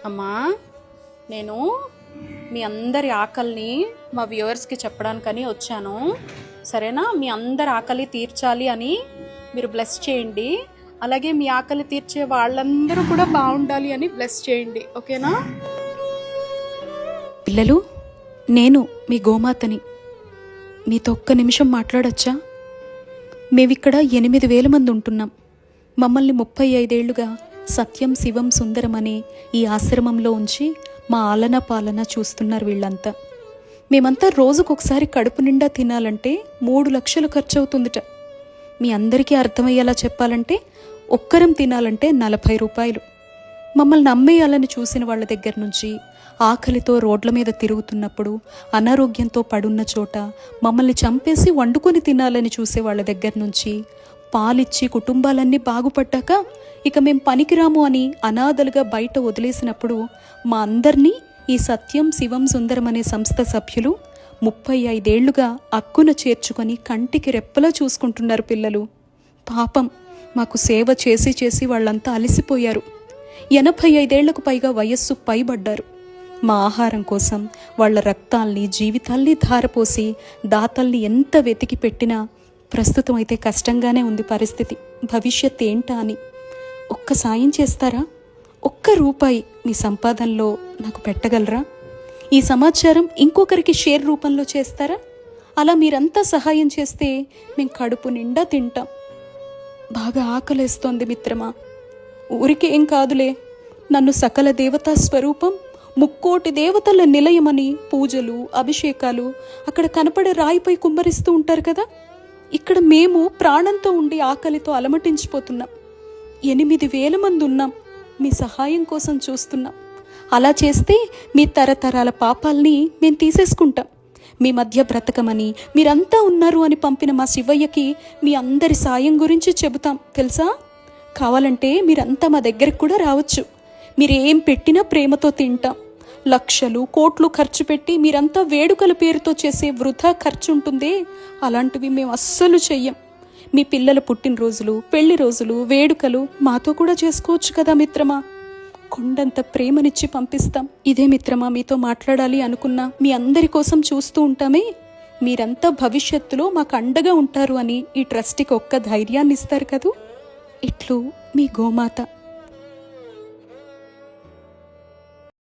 అమ్మా, నేను మీ అందరి ఆకలిని మా వ్యూవర్స్కి చెప్పడానికని వచ్చాను. సరేనా? మీ అందరి ఆకలి తీర్చాలి అని మీరు బ్లెస్ చేయండి. అలాగే మీ ఆకలి తీర్చే వాళ్ళందరూ కూడా బాగుండాలి అని బ్లెస్ చేయండి. ఓకేనా? పిల్లలు, నేను మీ గోమాతని. మీతో ఒక్క నిమిషం మాట్లాడొచ్చా? మేమిక్కడ 8,000 మంది ఉంటున్నాం. మమ్మల్ని 35 ఏళ్లుగా సత్యం శివం సుందరం అనే ఈ ఆశ్రమంలో ఉంచి మా ఆలన పాలన చూస్తున్నారు వీళ్ళంతా. మేమంతా రోజుకొకసారి కడుపు నిండా తినాలంటే 3 లక్షలు ఖర్చు అవుతుందిట. మీ అందరికీ అర్థమయ్యేలా చెప్పాలంటే ఒక్కరం తినాలంటే 40 రూపాయలు. మమ్మల్ని అమ్మేయాలని చూసిన వాళ్ళ దగ్గర నుంచి, ఆకలితో రోడ్ల మీద తిరుగుతున్నప్పుడు, అనారోగ్యంతో పడున్న చోట మమ్మల్ని చంపేసి వండుకొని తినాలని చూసే వాళ్ళ దగ్గర నుంచి, పాలిచ్చి కుటుంబాలన్నీ బాగుపడ్డాక ఇక మేం పనికిరాము అని అనాథలుగా బయట వదిలేసినప్పుడు మా అందరినీ ఈ సత్యం శివం సుందరం అనే సంస్థ సభ్యులు 35 ఏళ్లుగా అక్కున చేర్చుకొని కంటికి రెప్పలా చూసుకుంటున్నారు. పిల్లలు పాపం మాకు సేవ చేసి చేసి వాళ్ళంతా అలసిపోయారు. 85 ఏళ్లకు పైగా వయస్సు పైబడ్డారు. మా ఆహారం కోసం వాళ్ళ రక్తాల్ని జీవితాల్ని ధారపోసి దాతల్ని ఎంత వెతికి పెట్టినా ప్రస్తుతం అయితే కష్టంగానే ఉంది పరిస్థితి. భవిష్యత్ ఏంటా అని ఒక్క సాయం చేస్తారా? ఒక్క రూపాయి మీ సంపాదనలో నాకు పెట్టగలరా? ఈ సమాచారం ఇంకొకరికి షేర్ రూపంలో చేస్తారా? అలా మీరంతా సహాయం చేస్తే మేము కడుపు నిండా తింటాం. బాగా ఆకలేస్తోంది మిత్రమా. ఊరికే ఏం కాదులే, నన్ను సకల దేవతా స్వరూపం, 3,000,000 దేవతల నిలయమని పూజలు అభిషేకాలు అక్కడ కనపడే రాయిపై కుమ్మరిస్తూ ఉంటారు కదా. ఇక్కడ మేము ప్రాణంతో ఉండి ఆకలితో అలమటించిపోతున్నాం. 8,000 మంది ఉన్నాం. మీ సహాయం కోసం చూస్తున్నాం. అలా చేస్తే మీ తరతరాల పాపాల్ని మేము తీసేసుకుంటాం. మీ మధ్య బ్రతకమని మీరంతా ఉన్నారు అని పంపిన మా శివయ్యకి మీ అందరి సాయం గురించి చెబుతాం తెలుసా. కావాలంటే మీరంతా మా దగ్గరకు కూడా రావచ్చు. మీరేం పెట్టినా ప్రేమతో తింటాం. లక్షలు కోట్లు ఖర్చు పెట్టి మీరంతా వేడుకల పేరుతో చేసే వృధా ఖర్చు ఉంటుందే, అలాంటివి మేము అస్సలు చెయ్యం. మీ పిల్లల పుట్టినరోజులు, పెళ్లి రోజులు, వేడుకలు మాతో కూడా చేసుకోవచ్చు కదా మిత్రమా. కొండంత ప్రేమనిచ్చి పంపిస్తాం. ఇదే మిత్రమా మీతో మాట్లాడాలి అనుకున్నా. మీ అందరి కోసం చూస్తూ ఉంటామే. మీరంతా భవిష్యత్తులో మాకు అండగా ఉంటారు అని ఈ ట్రస్ట్కి ఒక్క ధైర్యాన్ని ఇస్తారు కదూ. ఇట్లు మీ గోమాత.